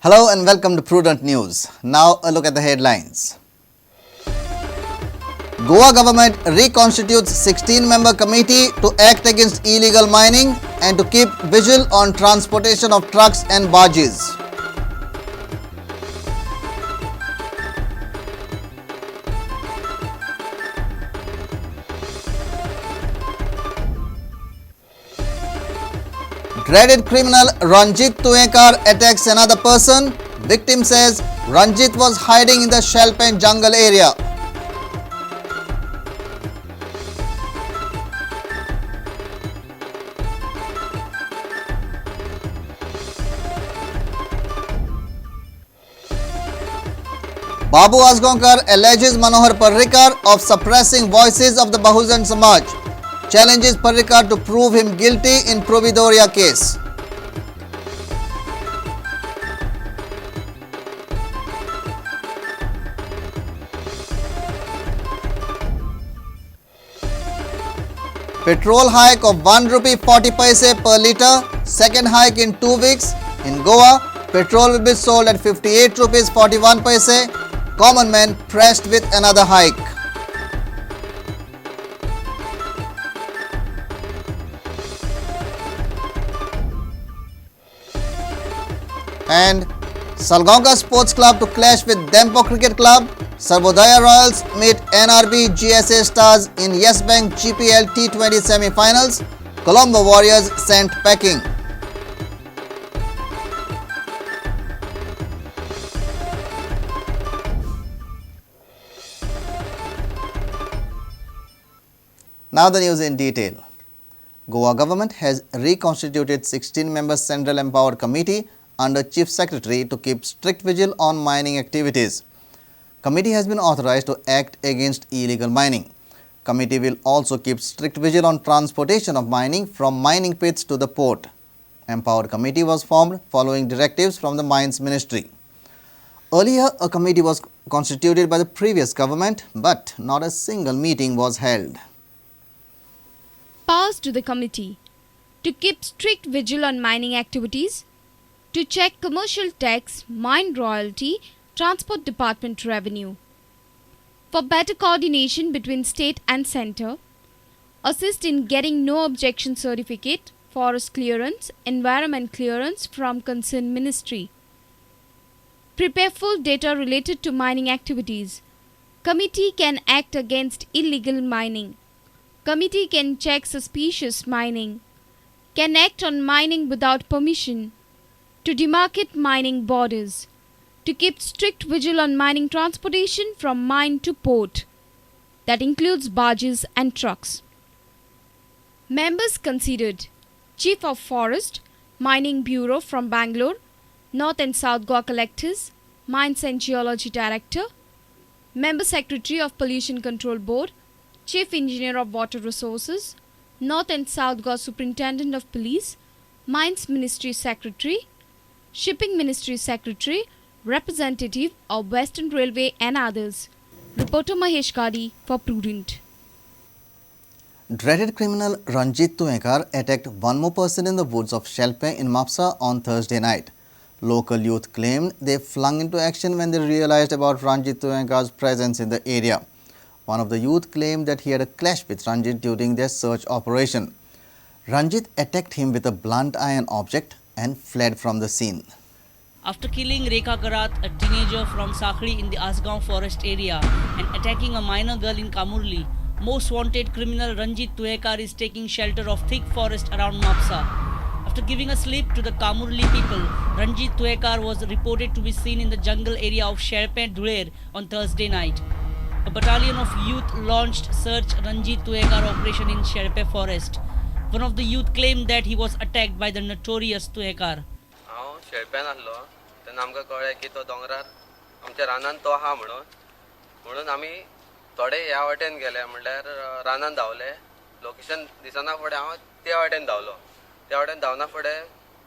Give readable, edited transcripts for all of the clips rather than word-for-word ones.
Hello and welcome to Prudent News. Now a look at the headlines. Goa government reconstitutes 16-member committee to act against illegal mining and to keep vigil on transportation of trucks and barges. Dreaded criminal Ranjit Tuenkar attacks another person. Victim says Ranjit was hiding in the Shalpen jungle area. Babu Asgaonkar alleges Manohar Parrikar of suppressing voices of the Bahujan Samaj. Challenges Parrikar to prove him guilty in Providoria case. Petrol hike of 1 rupee 40 paise per litre, second hike in 2 weeks. In Goa, petrol will be sold at 58 rupees 41 paise. Common man pressed with another hike. And Salgaonka Sports Club to clash with Dempo Cricket Club. Sarvodaya Royals meet NRB GSA Stars in Yes Bank GPL T20 semi-finals. Colombo Warriors sent packing. Now the news in detail. Goa government has reconstituted 16-member Central Empowered Committee under Chief Secretary to keep strict vigil on mining activities. Committee has been authorized to act against illegal mining. Committee will also keep strict vigil on transportation of mining from mining pits to the port. Empowered Committee was formed following directives from the Mines Ministry. Earlier, a committee was constituted by the previous government, but not a single meeting was held. Powers to the committee to keep strict vigil on mining activities, to check commercial tax, mine royalty, transport department revenue, for better coordination between state and centre, assist in getting no objection certificate, forest clearance, environment clearance from concerned ministry, prepare full data related to mining activities. Committee can act against illegal mining. Committee can check suspicious mining, can act on mining without permission, to demarcate mining borders, to keep strict vigil on mining transportation from mine to port. That includes barges and trucks. Members considered Chief of Forest, Mining Bureau from Bangalore, North and South Goa Collectors, Mines and Geology Director, Member Secretary of Pollution Control Board, Chief Engineer of Water Resources, North and South Goa Superintendent of Police, Mines Ministry Secretary, Shipping Ministry Secretary, representative of Western Railway and others. Reporter Mahesh Kadi for Prudent. Dreaded criminal Ranjit Tuenkar attacked one more person in the woods of Shalpe in Mapsa on Thursday night. Local youth claimed they flung into action when they realized about Ranjit Tuenkar's presence in the area. One of the youth claimed that he had a clash with Ranjit during their search operation. Ranjit attacked him with a blunt iron object and fled from the scene. After killing Rekha Karat, a teenager from Sakhri in the Asgaon forest area, and attacking a minor girl in Kamurli, most wanted criminal Ranjit Tuenkar is taking shelter of thick forest around Mapsa. After giving a slip to the Kamurli people, Ranjit Tuenkar was reported to be seen in the jungle area of Sherpen Dhuler on Thursday night. A battalion of youth launched search Ranjit Tuenkar operation in Sherpe forest. One of the youth claimed that he was attacked by the notorious Tuenkar. हांव शेळप्यान आसलो तेन्ना आमकां कळ्ळें की तो दोंगरार आमच्या रानान तो आहा म्हणून आमी थोडे ह्या वाटेन गेले म्हणल्यार रानान धांवले. लोकेशन दिसना फुडें हांव त्या वाटेन धांवलो. त्या वाटेन धांवना फुडें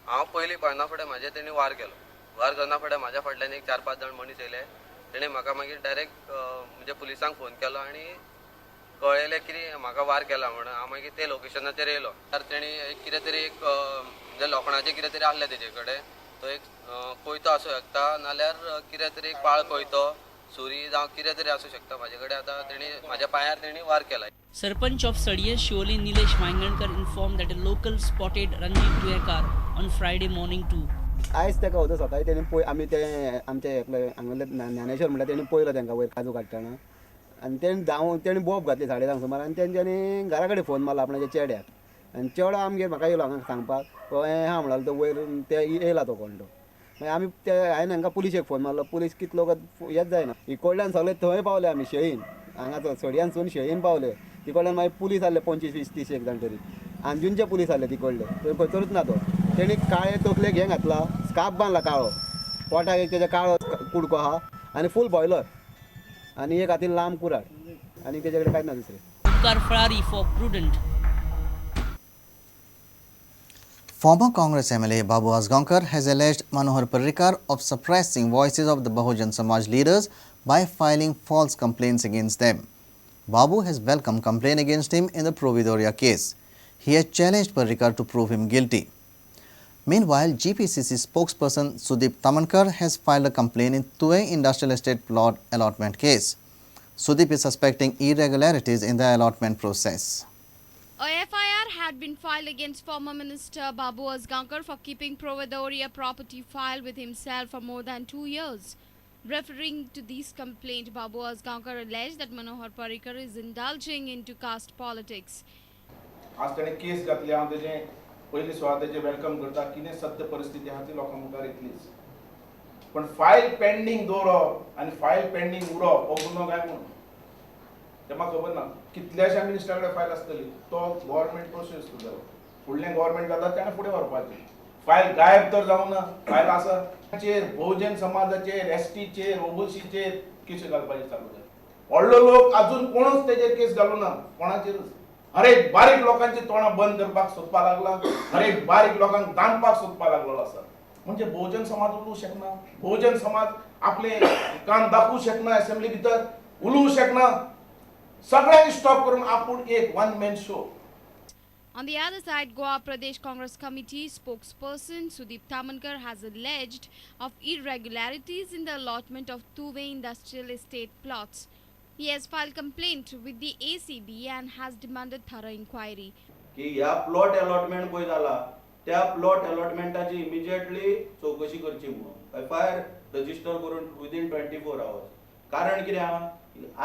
हांव पयलीं पळना फुडें म्हाजे तेणी वार केलो. वार करना फुडें म्हाज्या फाटल्यान एक 4-5 जाण मनीस येयले. तेणी म्हाका मागीर डायरेक्ट म्हणजे पुलिसांक फोन केलो आनी कळयलें की म्हाका वार केला म्हणून. हांव मागीर ते लोकेशनाचेर येयलो. तर तेणी कितें तरी एक म्हणजे लोखणाचें कितें तरी आहलें तेजे कडेन. तो एक कोयतो आसूं शकता नाल्यार कितें तरी एक पाळ कोयतो सुरी जावं कितें तरी आसूं शकता. म्हाजे कडेन आतां तेणी म्हाज्या पांयार तेणी वार केला. Sarpanch of Sadiya Shioli Nilesh Mangankar informed that a local spotted Ranjit Tuenkar on Friday morning too. आयज तेका होतो सकाळी तेणी आमी ते आमचे हांगले ज्ञानेश्वर म्हणटा तेणी पळयलो तेंकां वयर काजू काडटना आनी तेणी बोब घातली 2:30 सुमार आनी तेंच्यांनी घरा कडेन फोन मारलो आपणाच्या चेड्याक आनी चेडो आमगेर म्हाका येयलो हांगा सांगपाक हा म्हणलो तो वयर ते येयला तो कोण तो मागीर आमी ते हांवें हांकां पुलिशेक फोन मारलो पुलीस कितलो येत जायना इकडल्यान सगळे थंय पावले आमी शेळीन हांगा सडयानसून शेळीन पावले तिकडल्यान मागीर पुलीस आसले 25-20-30 एक जाण तरी अंजुनचे पुलीस आसले तिकडले थंय खंयसरूच ना तो तेणी काळे तकलेक हें घातला स्कार्फ बांदला काळो पोटाक एक तेजे काळो कुडको आहा आनी फूल बॉयलर आनी एक हातीन लांब कुराड आनी तेजे कडेन कांय ना दुसरें. Tuenkar Ferrari for Prudent. Former Congress MLA Babu Asgaonkar has alleged Manohar Parrikar of suppressing voices of the Bahujan Samaj leaders by filing false complaints against them. Babu has welcomed complaint against him in the Providoria case. He has challenged Parrikar to prove him guilty. Meanwhile, GPCC spokesperson Sudeep Tamankar has filed a complaint in Tuve Industrial Estate plot allotment case. Sudeep is suspecting irregularities in the allotment process. A FIR had been filed against former Minister Babu Asgaonkar for keeping Providoria property file with himself for more than 2 years. Referring to this complaint, Babu Asgaonkar alleged that Manohar Parrikar is indulging into caste politics. आज ताणें case घातली हांव तेजें पयलीं सुवातेचें welcome करता कितें सत्य परिस्थिती आहा ती लोकां मुखार येतलीच पण फायल पेंडींग दवरप आनी फायल पेंडींग उरप हो गुन्हो काय म्हणून तें म्हाका खबर ना कितल्याशा मिनिस्टरा कडेन फायल आसतली तो गव्हर्मेंट प्रोसेस करतलो फुडलें गव्हर्मेंट जाता तेणें फुडें व्हरपाचें फायल गायब तर जावं ना फायल आसा बहुजन समाजाचेर एसटीचेर ओबीसीचेर केस घालपाचें चालू जालें व्हडलो लोक आजून कोणूच तेजेर केस घालूं ना कोणाचेरूच हर एक बारीक लोकांची तोंडां बंद करपाक सोदपा लागला हर एक बारीक लोकांक दामपाक सोदपा लागलेलो आसा म्हणजे बहुजन समाज उलोवंक शकना बहुजन समाज आपले कान दाखवू शकना असेंब्ली भितर उलोवंक शकना सगळ्यांनी स्टॉप करून आपूण एक one man show. On the other side, Goa Pradesh Congress Committee spokesperson Sudeep Tamankar has alleged of irregularities in the allotment of Tuve Industrial Estate plots. He has filed complaint with the ACB and has demanded thorough inquiry. की ह्या plot allotment पळय जाला त्या plot अलॉटमेंटाची immediately चौकशी करची म्हणून FIR register करून within 24 hours कारण कितें आहा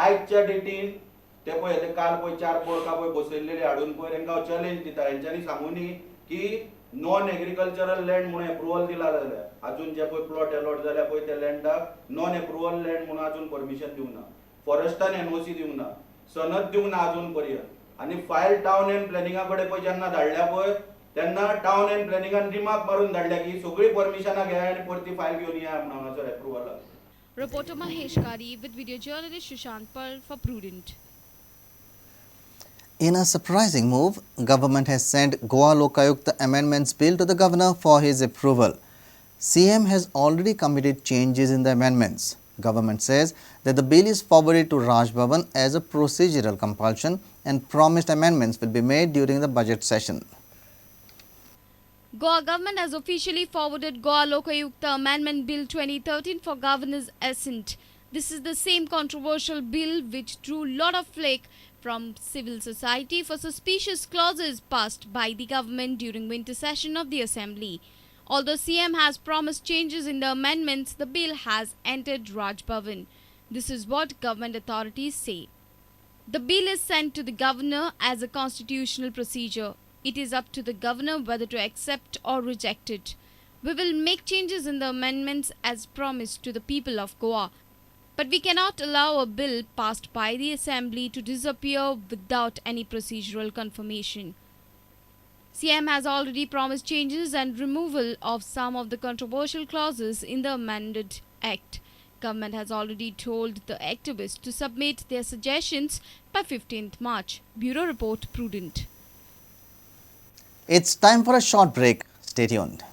आयच्या डेटीन ते पळय ते काल पळय 4 पोळका पळय बसयल्लेले हाडून पळय तांकां हांव चॅलेंज दिता हेंच्यांनी सांगुनी की नॉन एग्रीकल्चरल लँड म्हणून एप्रुवल दिला जाल्यार अजून जे पळय प्लॉट अलॉट जाल्या पळय त्या लँडाक नॉन एप्रुवल लँड म्हणून अजून परमिशन दिवंक ना फॉरेस्टान एनओसी दिवंक ना सनद दिवंक ना अजून पर्यंत आनी फायल टावन एंड प्लॅनिंगा कडेन पळय जेन्ना धाडल्या पळय तेन्ना टावन एंड प्लॅनिंगान रिमार्क मारून धाडल्या की सगळी परमिशनां घे आनी परती फायल घेवन या म्हणून हांगासर एप्रुवलाक. Reporter Mahesh Kari with video journalist Sushant Pal for Prudent. In a surprising move, government has sent Goa Lokayukta Amendments Bill to the governor for his approval. CM has already committed changes in the amendments. Government says that the bill is forwarded to Raj Bhavan as a procedural compulsion and promised amendments will be made during the budget session. Goa government has officially forwarded Goa Lokayukta Amendment Bill 2013 for governor's assent. This is the same controversial bill which drew lot of flake from civil society for suspicious clauses passed by the government during winter session of the assembly. Although CM has promised changes in the amendments, the bill has entered Raj Bhavan. This is what government authorities say. The bill is sent to the governor as a constitutional procedure. It is up to the governor whether to accept or reject it. We will make changes in the amendments as promised to the people of Goa. But we cannot allow a bill passed by the assembly to disappear without any procedural confirmation. CM has already promised changes and removal of some of the controversial clauses in the amended act. Government has already told the activists to submit their suggestions by 15th March. Bureau Report, Prudent. It's time for a short break. Stay tuned.